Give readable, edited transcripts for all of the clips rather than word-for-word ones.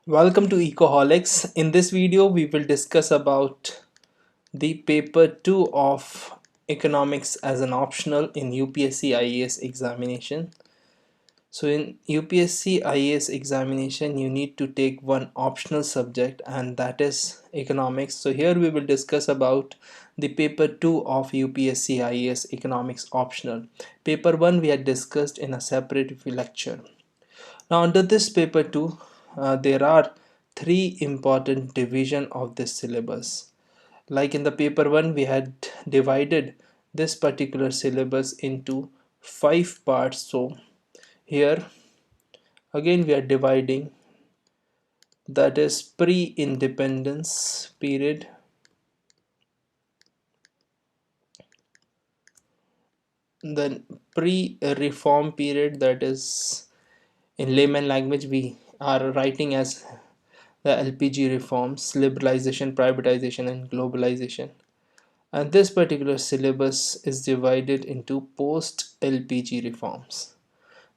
Welcome to Ecoholics. In this video, we will discuss about the paper 2 of economics as an optional in UPSC IAS examination. So in UPSC IAS examination, you need to take one optional subject and that is economics. So here we will discuss about the paper 2 of UPSC IAS economics optional. Paper 1 we had discussed in a separate lecture. Now under this paper 2, there are three important division of this syllabus. Like in the paper 1, we had divided this particular syllabus into 5 parts. So here again we are dividing, that is pre-independence period, then pre-reform period, that is in layman language we are writing as the LPG reforms, liberalization, privatization, and globalization. And this particular syllabus is divided into post LPG reforms.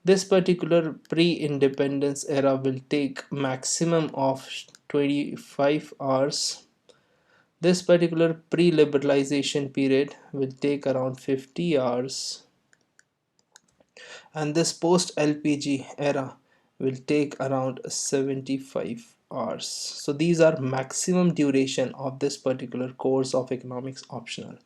This particular pre-independence era will take maximum of 25 hours. This particular pre-liberalization period will take around 50 hours. And this post LPG era will take around 75 hours. So these are maximum duration of this particular course of economics optional.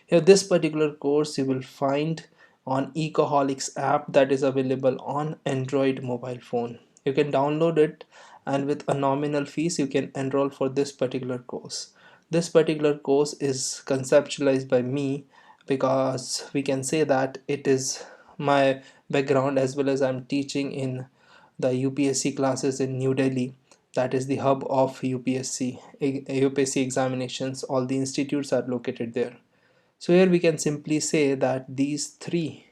Here this particular course you will find on Ecoholics app that is available on Android mobile phone. You can download it and with a nominal fees you can enroll for this particular course. This particular course is conceptualized by me because we can say that it is my background, as well as I'm teaching in the UPSC classes in New Delhi, that is the hub of UPSC examinations. All the institutes are located there. So here we can simply say that these three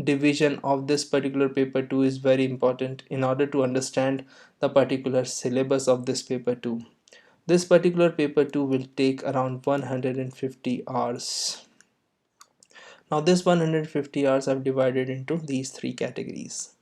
division of this particular paper 2 is very important in order to understand the particular syllabus of this paper 2. This particular paper 2 will take around 150 hours. Now this 150 hours I've divided into these three categories.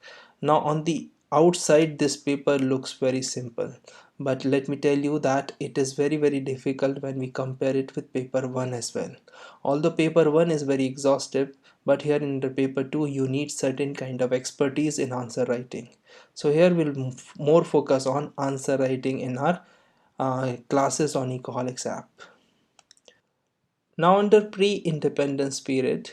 Now on the outside this paper looks very simple, but let me tell you that it is very difficult when we compare it with paper 1 as well. Although paper 1 is very exhaustive, but here in the paper 2 you need certain kind of expertise in answer writing. So here we'll more focus on answer writing in our classes on Ecoholics app. Now under pre-independence period,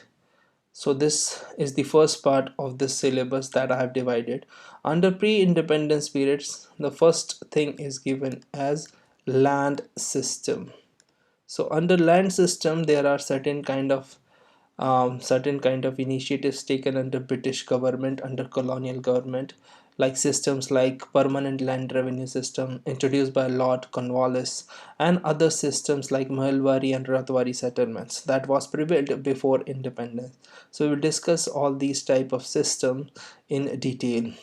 so this is the first part of this syllabus that I have divided. Under pre-independence periods, the first thing is given as land system. So under land system, there are certain kind of initiatives taken under British government, under colonial government, like systems like permanent land revenue system introduced by Lord Cornwallis, and other systems like Mahalwari and Ratwari settlements that was prevailed before independence. So we will discuss all these type of systems in detail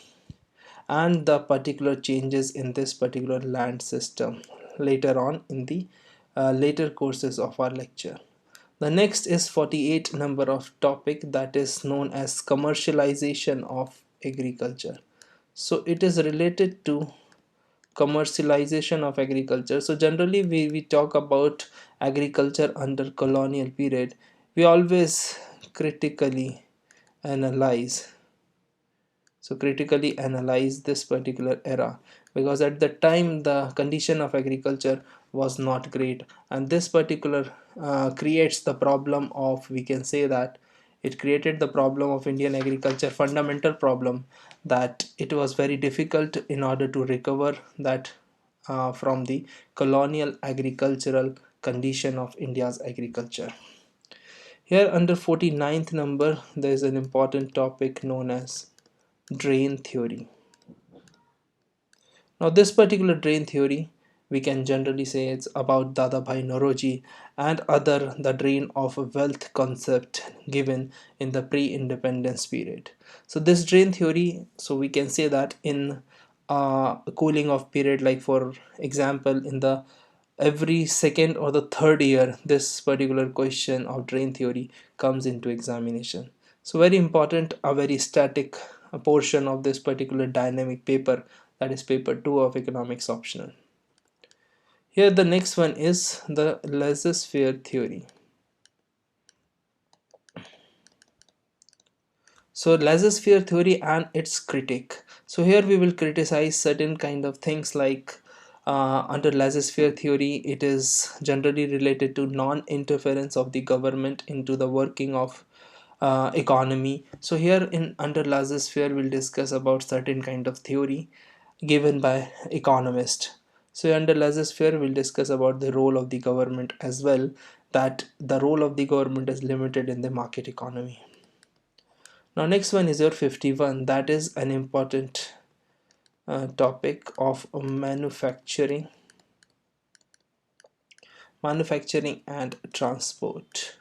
and the particular changes in this particular land system later on in the later courses of our lecture. The next is 48 number of topic, that is known as commercialization of agriculture. So it is related to commercialization of agriculture. So generally we talk about agriculture under colonial period. We always critically analyze critically analyze this particular era, because at the time the condition of agriculture was not great, and this particular creates the problem of, we can say that it created the problem of Indian agriculture, fundamental problem, that it was very difficult in order to recover that from the colonial agricultural condition of India's agriculture. Here under 49th number there is an important topic known as drain theory. Now this particular drain theory, we can generally say it's about Dadabhai Naoroji and other the drain of wealth concept given in the pre-independence period. So this drain theory, so we can say that in a cooling off period, like for example in the every second or the third year, this particular question of drain theory comes into examination. So very important, a very static portion of this particular dynamic paper, that is paper 2 of economics optional. Here the next one is the laissez-faire theory. So laissez-faire theory and its critique. So here we will criticize certain kind of things like under laissez-faire theory, it is generally related to non-interference of the government into the working of economy. So here in under laissez-faire we'll discuss about certain kind of theory given by economists. So under laissez-faire we'll discuss about the role of the government as well, that the role of the government is limited in the market economy. Now next one is your 51, that is an important topic of manufacturing and transport.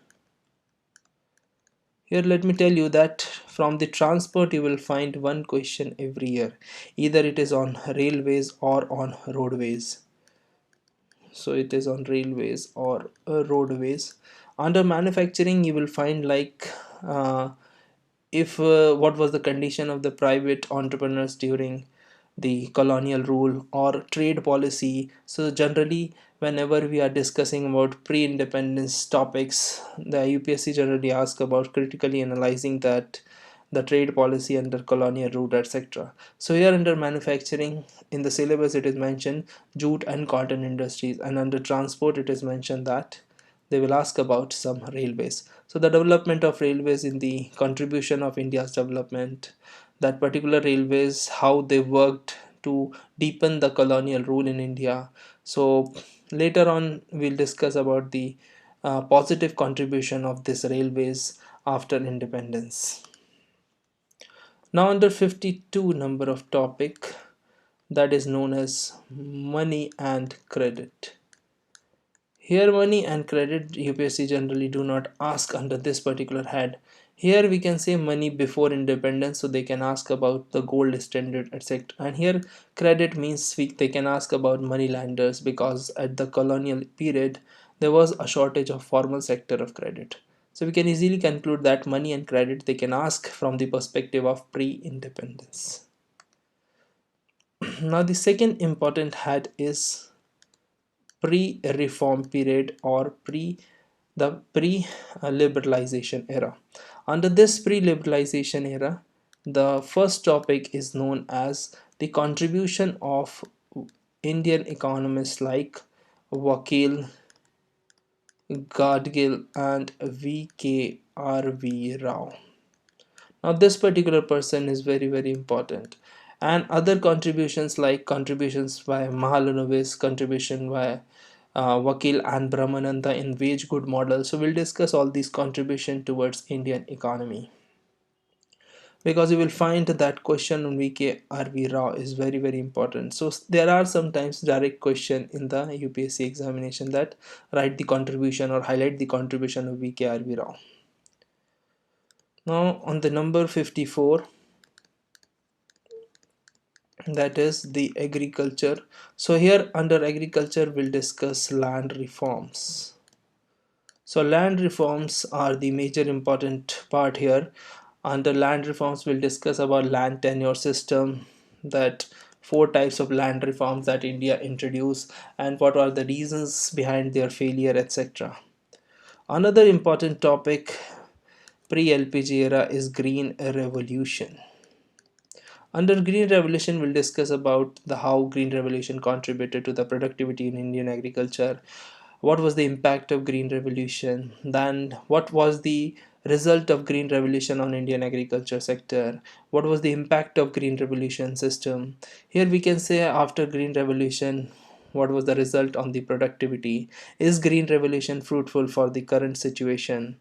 Here let me tell you that from the transport you will find one question every year, either it is on railways or on roadways. So it is on railways or roadways. Under manufacturing you will find like if what was the condition of the private entrepreneurs during the colonial rule or trade policy. So generally whenever we are discussing about pre-independence topics, the UPSC generally asks about critically analyzing that the trade policy under colonial rule, etc. So here under manufacturing in the syllabus it is mentioned jute and cotton industries, and under transport it is mentioned that they will ask about some railways. So the development of railways in the contribution of India's development, that particular railways, how they worked to deepen the colonial rule in India. So later on we'll discuss about the positive contribution of this railways after independence. Now under 52 number of topic, that is known as money and credit. Here money and credit UPSC generally do not ask under this particular head. Here we can say money before independence, so they can ask about the gold standard, etc. And here credit means they can ask about money lenders, because at the colonial period there was a shortage of formal sector of credit. So we can easily conclude that money and credit they can ask from the perspective of pre-independence. Now the second important head is pre-reform period or pre-liberalization era. Under this pre-liberalization era, the first topic is known as the contribution of Indian economists like Vakil, Gadgil and V.K.R.V. Rao. Now this particular person is very important, and other contributions like contributions by Mahalanobis, contribution by Vakil and Brahmananda in wage good model. So we'll discuss all these contribution towards Indian economy, because you will find that question on V.K.R.V. Rao is very important. So there are sometimes direct question in the UPSC examination that write the contribution or highlight the contribution of V.K.R.V. Rao. Now on the number 54, that is the agriculture. So here under agriculture we'll discuss land reforms. So land reforms are the major important part here. Under land reforms we'll discuss about land tenure system, that four types of land reforms that India introduced and what are the reasons behind their failure, etc. Another important topic pre-LPG era is green revolution. Under Green Revolution, we'll discuss about the how Green Revolution contributed to the productivity in Indian agriculture. What was the impact of Green Revolution? Then what was the result of Green Revolution on Indian agriculture sector? What was the impact of Green Revolution system? Here we can say after Green Revolution, what was the result on the productivity? Is Green Revolution fruitful for the current situation?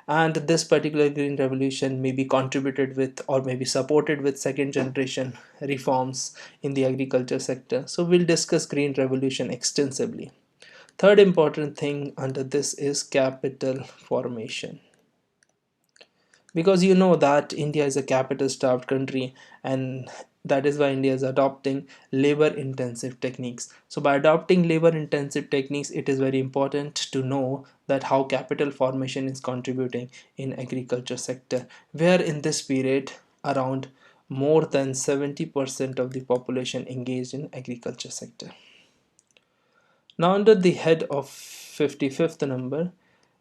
And this particular green revolution may be contributed with or maybe supported with second generation reforms in the agriculture sector. So we'll discuss green revolution extensively. Third important thing under this is capital formation, because you know that India is a capital starved country, and that is why India is adopting labor intensive techniques. So by adopting labor intensive techniques, it is very important to know that how capital formation is contributing in agriculture sector, where in this period around more than 70% of the population engaged in agriculture sector. Now under the head of 55th number,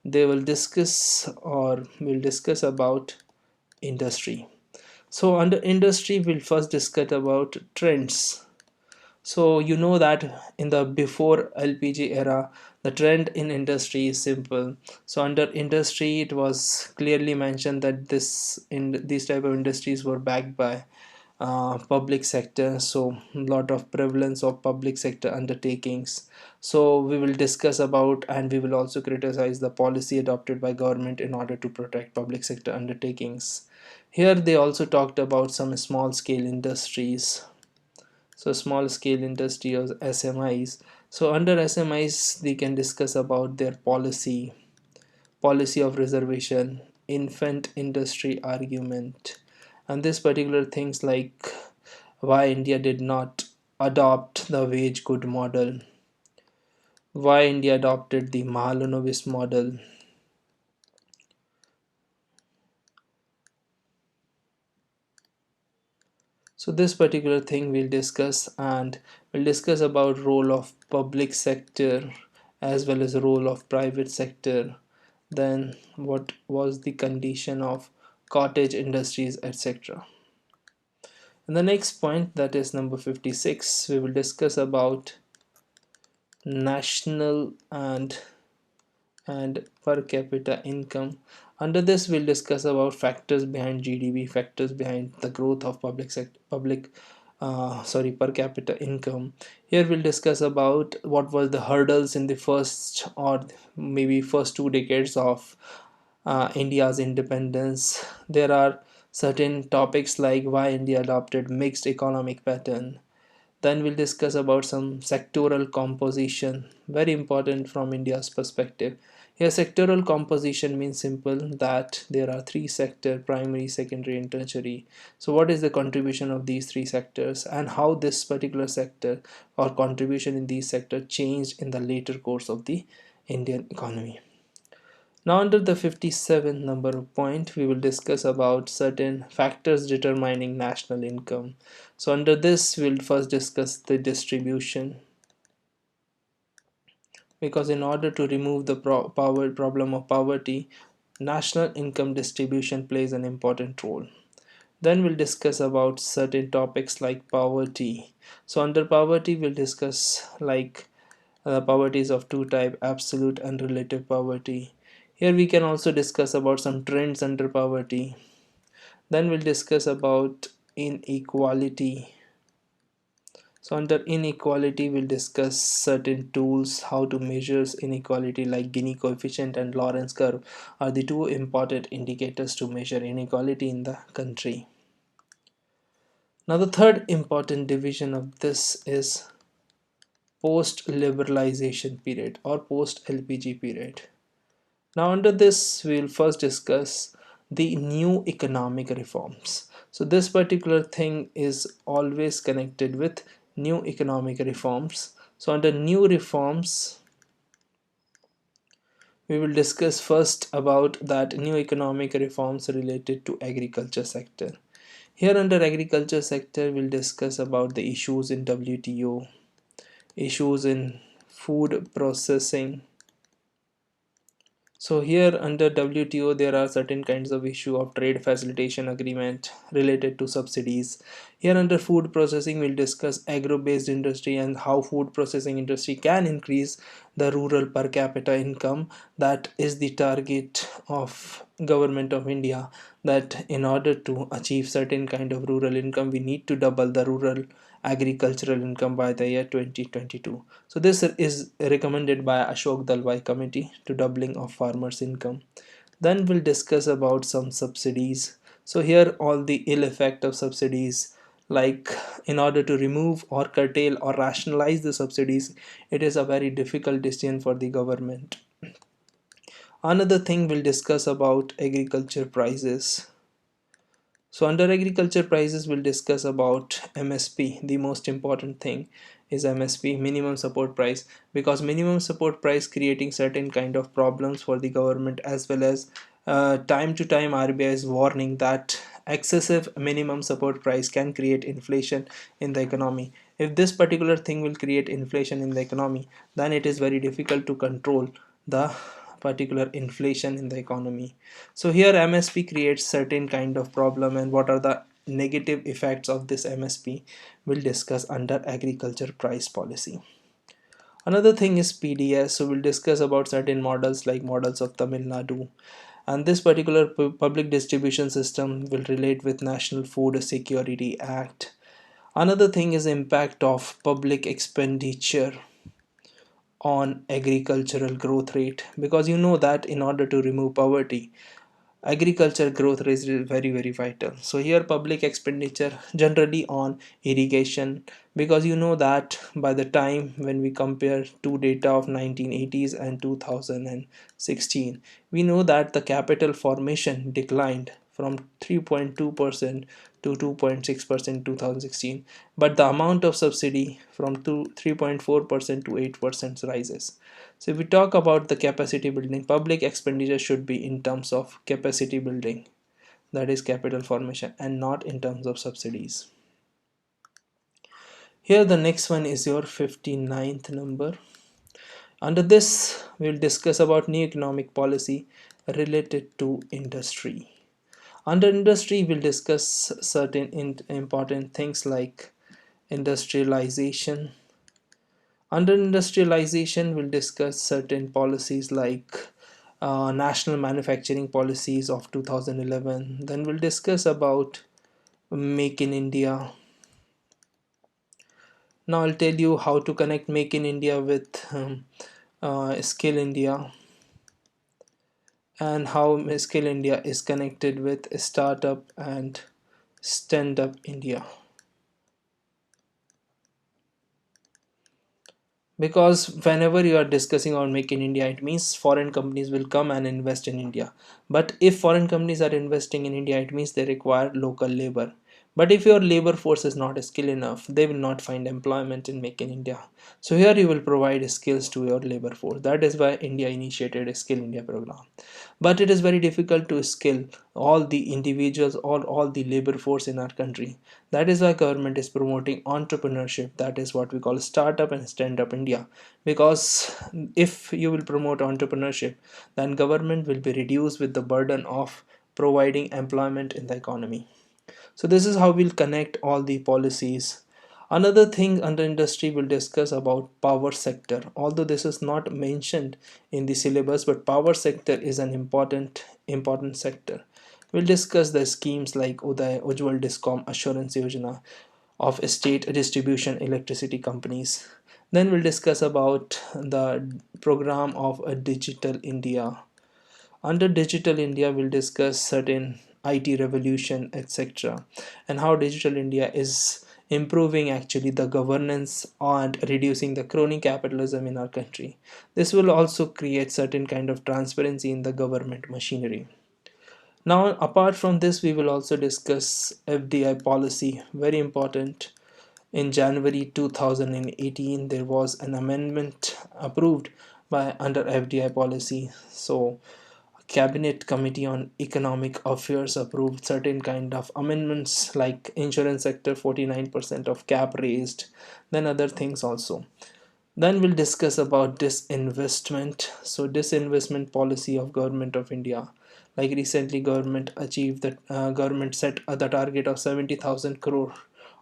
they will discuss or will discuss about industry. So under industry, we'll first discuss about trends. So you know that in the before LPG era, the trend in industry is simple. So under industry, it was clearly mentioned that these type of industries were backed by public sector, so a lot of prevalence of public sector undertakings. So we will discuss about, and we will also criticize the policy adopted by government in order to protect public sector undertakings. Here they also talked about some small scale industries, so small scale industry or SMIs. So under SMIs they can discuss about their policy of reservation, infant industry argument, and this particular things like why India did not adopt the wage good model, why India adopted the Mahalanobis model. So this particular thing we'll discuss, and we'll discuss about role of public sector as well as role of private sector, then what was the condition of cottage industries, etc. In the next point, that is number 56, we will discuss about national and per capita income. Under this, we'll discuss about factors behind GDP, factors behind the growth of per capita income. Here we'll discuss about what was the hurdles in the first or maybe first 2 decades of India's independence. There are certain topics like why India adopted mixed economic pattern. Then we'll discuss about some sectoral composition, very important from India's perspective. Here, sectoral composition means simple that there are three sectors: primary, secondary, and tertiary. So, what is the contribution of these three sectors, and how this particular sector or contribution in these sectors changed in the later course of the Indian economy? Now under the 57 number of point, we will discuss about certain factors determining national income. So under this, we'll first discuss the distribution, because in order to remove the problem of poverty, national income distribution plays an important role. Then we'll discuss about certain topics like poverty. So under poverty, we'll discuss like poverty is of two types: absolute and relative poverty. Here we can also discuss about some trends under poverty. Then we'll discuss about inequality. So under inequality, we'll discuss certain tools, how to measure inequality, like Gini coefficient and Lorentz curve are the two important indicators to measure inequality in the country. Now the third important division of this is post-liberalization period or post-LPG period. Now under this, we will first discuss the new economic reforms. So this particular thing is always connected with new economic reforms. So under new reforms, we will discuss first about that new economic reforms related to agriculture sector. Here under agriculture sector, we'll discuss about the issues in WTO, issues in food processing. So here under WTO, there are certain kinds of issue of trade facilitation agreement related to subsidies. Here under food processing, we'll discuss agro-based industry and how food processing industry can increase the rural per capita income. That is the target of government of India, that in order to achieve certain kind of rural income, we need to double the rural agricultural income by the year 2022. So this is recommended by Ashok Dalwai committee to doubling of farmers income. Then we'll discuss about some subsidies. So here all the ill effect of subsidies, like in order to remove or curtail or rationalize the subsidies, it is a very difficult decision for the government. Another thing we'll discuss about agriculture prices. So under agriculture prices, we'll discuss about MSP. The most important thing is MSP, minimum support price, because minimum support price creating certain kind of problems for the government, as well as time to time RBI is warning that Excessive minimum support price can create inflation in the economy. If this particular thing will create inflation in the economy, then it is very difficult to control the particular inflation in the economy. So here MSP creates certain kind of problem, and what are the negative effects of this MSP we'll discuss under agriculture price policy. Another thing is PDS, so we'll discuss about certain models like models of Tamil Nadu, and this particular public distribution system will relate with National Food Security Act. Another thing is impact of public expenditure on agricultural growth rate, because you know that in order to remove poverty, agriculture growth rate is very vital. So here public expenditure generally on irrigation, because you know that by the time when we compare two data of 1980s and 2016, we know that the capital formation declined from 3.2% to 2.6% in 2016, but the amount of subsidy from 3.4% to 8% rises. So if we talk about the capacity building, public expenditure should be in terms of capacity building, that is capital formation, and not in terms of subsidies. Here the next one is your 59th number. Under this, we'll discuss about new economic policy related to industry. Under industry, we'll discuss certain important things like industrialization. Under industrialization, we'll discuss certain policies like national manufacturing policies of 2011. Then we'll discuss about Make in India. Now I'll tell you how to connect Make in India with Skill India, and how Skill India is connected with Startup and Stand Up India. Because whenever you are discussing on Make in India, it means foreign companies will come and invest in India. But if foreign companies are investing in India, it means they require local labor. But if your labor force is not skilled enough, they will not find employment in Make in India. So here you will provide skills to your labor force. That is why India initiated a Skill India program. But it is very difficult to skill all the individuals or all the labor force in our country. That is why government is promoting entrepreneurship. That is what we call Startup and Stand Up India. Because if you will promote entrepreneurship, then government will be reduced with the burden of providing employment in the economy. So this is how we'll connect all the policies. Another thing under industry we'll discuss about power sector. Although this is not mentioned in the syllabus, but power sector is an important sector. We'll discuss the schemes like Uday, Ujjwal Discom Assurance Yojana of state distribution electricity companies. Then we'll discuss about the program of a Digital India. Under Digital India, we'll discuss certain IT revolution, etc., and how Digital India is improving actually the governance and reducing the crony capitalism in our country. This will also create certain kind of transparency in the government machinery. Now, apart from this, we will also discuss FDI policy, very important. In January 2018, there was an amendment approved by under FDI policy. So Cabinet Committee on Economic Affairs approved certain kind of amendments like insurance sector 49% of cap raised, then other things also. Then we'll discuss about disinvestment. So disinvestment policy of government of India. Like recently government set the target of 70,000 crore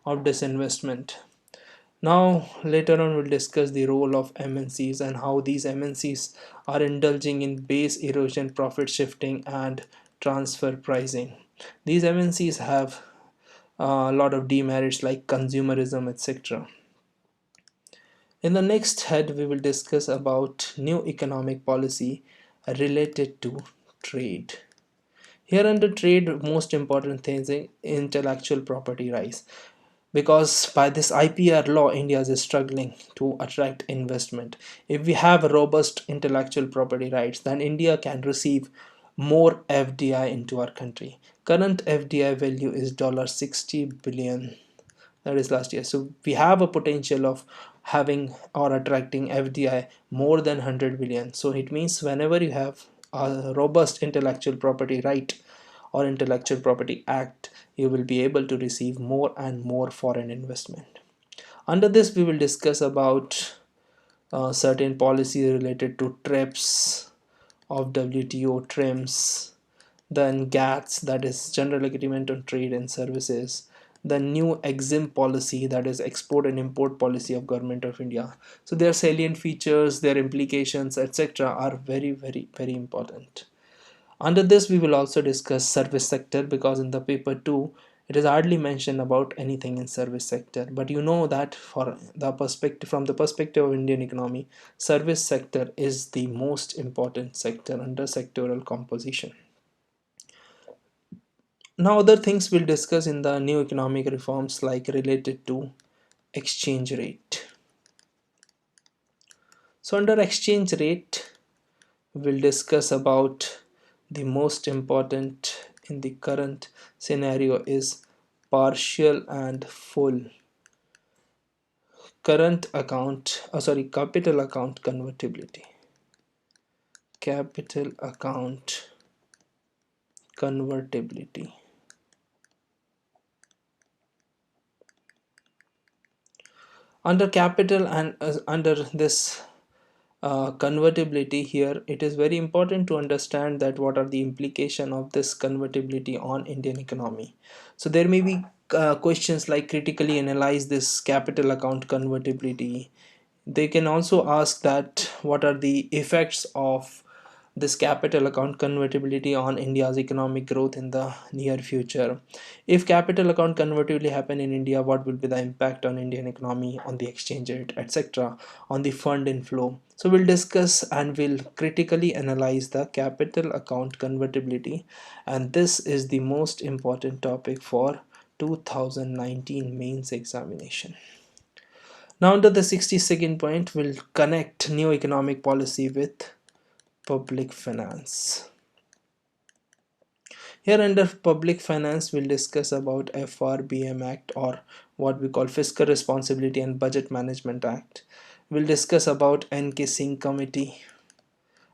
of disinvestment. Now, later on, we'll discuss the role of MNCs and how these MNCs are indulging in base erosion, profit shifting, and transfer pricing. These MNCs have a lot of demerits like consumerism, etc. In the next head, we will discuss about new economic policy related to trade. Here under trade, most important thing is intellectual property rights, because by this IPR law, India is struggling to attract investment. If we have robust intellectual property rights, then India can receive more FDI into our country. Current FDI value is $60 billion, that is last year. So we have a potential of having or attracting FDI more than 100 billion. So it means whenever you have a robust intellectual property right, or Intellectual Property Act, you will be able to receive more and more foreign investment. Under this, we will discuss about certain policy related to TRIPS of WTO, TRIMS, then GATS, that is General Agreement on Trade and Services, the new EXIM policy, that is Export and Import Policy of Government of India. So their salient features, their implications, etc. are very, very, very important. Under this, we will also discuss service sector, because in the paper 2, it is hardly mentioned about anything in service sector. But you know that for the perspective, from the perspective of Indian economy, service sector is the most important sector under sectoral composition. Now, other things we'll discuss in the new economic reforms, like related to exchange rate. So under exchange rate, we'll discuss about the most important in the current scenario is partial and full capital account convertibility. Capital account convertibility. Under capital and under this convertibility here, it is very important to understand that what are the implication of this convertibility on Indian economy. So there may be questions like critically analyze this capital account convertibility. They can also ask that what are the effects of this capital account convertibility on India's economic growth in the near future. If capital account convertibility happen in India, what will be the impact on Indian economy, on the exchange rate, etc., on the fund inflow? So we'll discuss and we'll critically analyze the capital account convertibility, and this is the most important topic for 2019 mains examination. Now under the 62nd point, we'll connect new economic policy with public finance. Here under public finance, we'll discuss about FRBM Act, or what we call Fiscal Responsibility and Budget Management Act. We'll discuss about N.K. Singh Committee,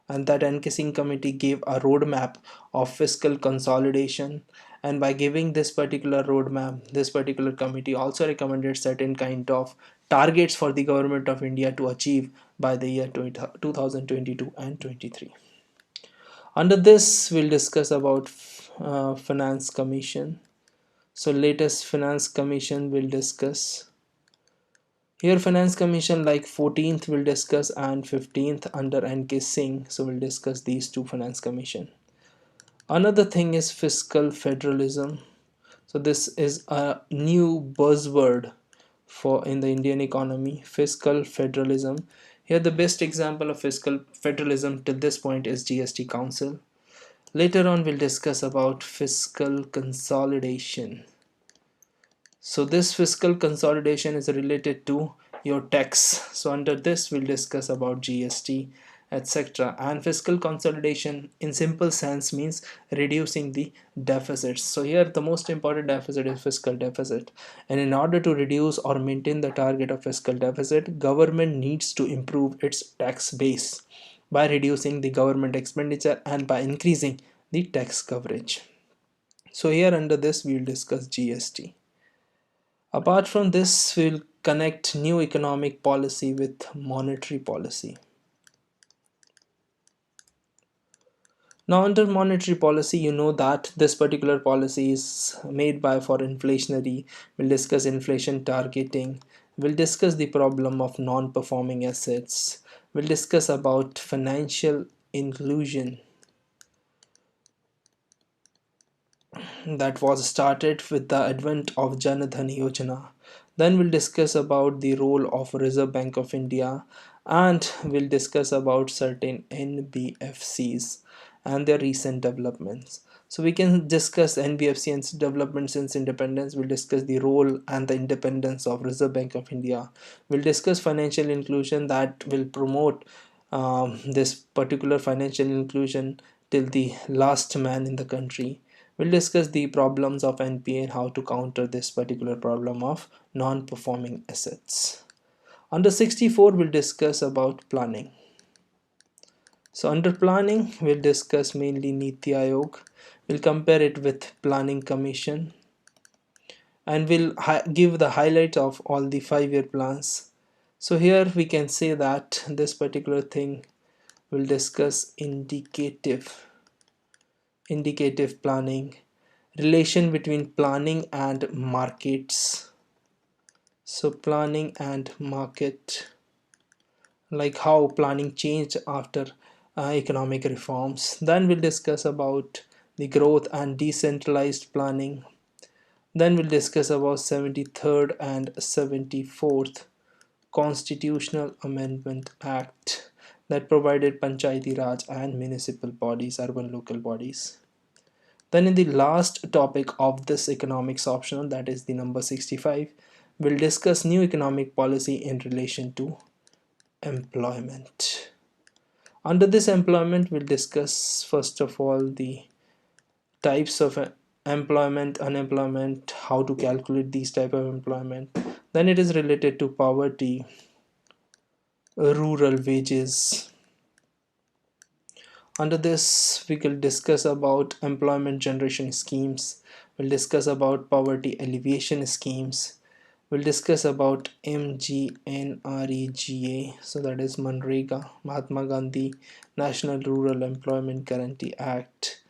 and that N.K. Singh Committee gave a roadmap of fiscal consolidation, and by giving this particular roadmap, this particular committee also recommended certain kind of targets for the government of India to achieve by the year 2022 and 23. Under this, we'll discuss about Finance Commission. So latest Finance Commission we'll discuss. Here Finance Commission, like 14th we'll discuss and 15th under N.K. Singh. So we'll discuss these two Finance Commission. Another thing is fiscal federalism. So this is a new buzzword for in the Indian economy, fiscal federalism. Here the best example of fiscal federalism till this point is GST Council. Later on we'll discuss about fiscal consolidation. So this fiscal consolidation is related to your tax. So under this we'll discuss about GST, etc. And fiscal consolidation in simple sense means reducing the deficits. So here the most important deficit is fiscal deficit, and in order to reduce or maintain the target of fiscal deficit, government needs to improve its tax base by reducing the government expenditure and by increasing the tax coverage. So here under this we will discuss GST. Apart from this, we will connect new economic policy with monetary policy. Now under monetary policy, you know that this particular policy is made by for inflationary. We'll discuss inflation targeting. We'll discuss the problem of non-performing assets. We'll discuss about financial inclusion that was started with the advent of Jan Dhan Yojana. Then we'll discuss about the role of Reserve Bank of India, and we'll discuss about certain NBFCs and their recent developments. So we can discuss NBFC and development since independence. We'll discuss the role and the independence of Reserve Bank of India. We'll discuss financial inclusion that will promote this particular financial inclusion till the last man in the country. We'll discuss the problems of NPA and how to counter this particular problem of non-performing assets. Under 64, we'll discuss about planning. So under planning, we'll discuss mainly Niti Aayog. We'll compare it with Planning Commission, and we'll give the highlight of all the 5-year plans. So here we can say that this particular thing will discuss indicative planning, relation between planning and markets. So planning and market, like how planning changed after economic reforms. Then we'll discuss about the growth and decentralized planning. Then we'll discuss about 73rd and 74th Constitutional Amendment Act that provided Panchayati Raj and municipal bodies, urban local bodies. Then in the last topic of this economics optional, that is the number 65, we'll discuss new economic policy in relation to employment. Under this employment, we'll discuss first of all the types of employment, unemployment, how to calculate these type of employment. Then it is related to poverty, rural wages. Under this, we will discuss about employment generation schemes. We'll discuss about poverty alleviation schemes. We'll discuss about MGNREGA, so that is Manrega, Mahatma Gandhi National Rural Employment Guarantee Act.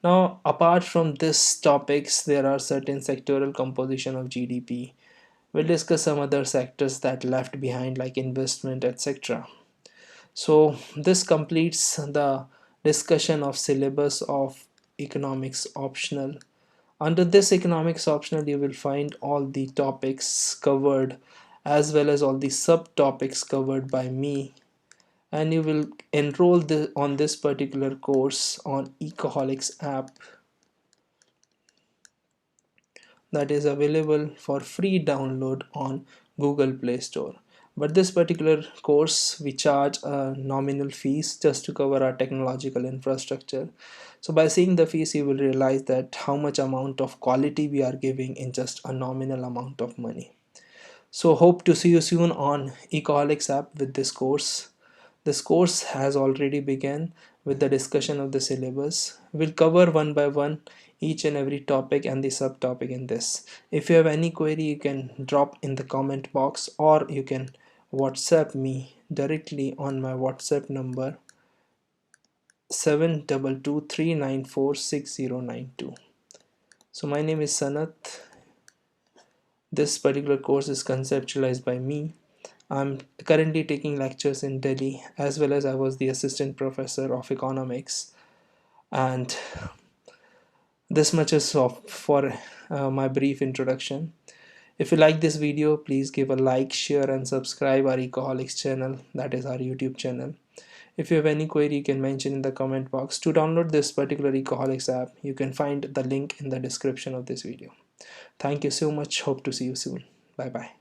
Now, apart from these topics, there are certain sectoral composition of GDP. We'll discuss some other sectors that left behind, like investment, etc. So this completes the discussion of syllabus of economics optional. Under this economics optional, you will find all the topics covered as well as all the subtopics covered by me, and you will enroll on this particular course on Ecoholics app that is available for free download on Google Play Store. But this particular course, we charge a nominal fees just to cover our technological infrastructure. So by seeing the fees, you will realize that how much amount of quality we are giving in just a nominal amount of money. So hope to see you soon on Ecoholics app with this course. This course has already begun with the discussion of the syllabus. We'll cover one by one each and every topic and the subtopic in this. If you have any query, you can drop in the comment box, or you can WhatsApp me directly on my WhatsApp number 7223946092. So my name is Sanat. This particular course is conceptualized by me. I'm currently taking lectures in Delhi, as well as I was the assistant professor of economics. And this much is for my brief introduction. If you like this video, please give a like, share and subscribe our Ecoholics channel, that is our YouTube channel. If you have any query, you can mention in the comment box. To download this particular Ecoholics app, you can find the link in the description of this video. Thank you so much. Hope to see you soon. Bye bye.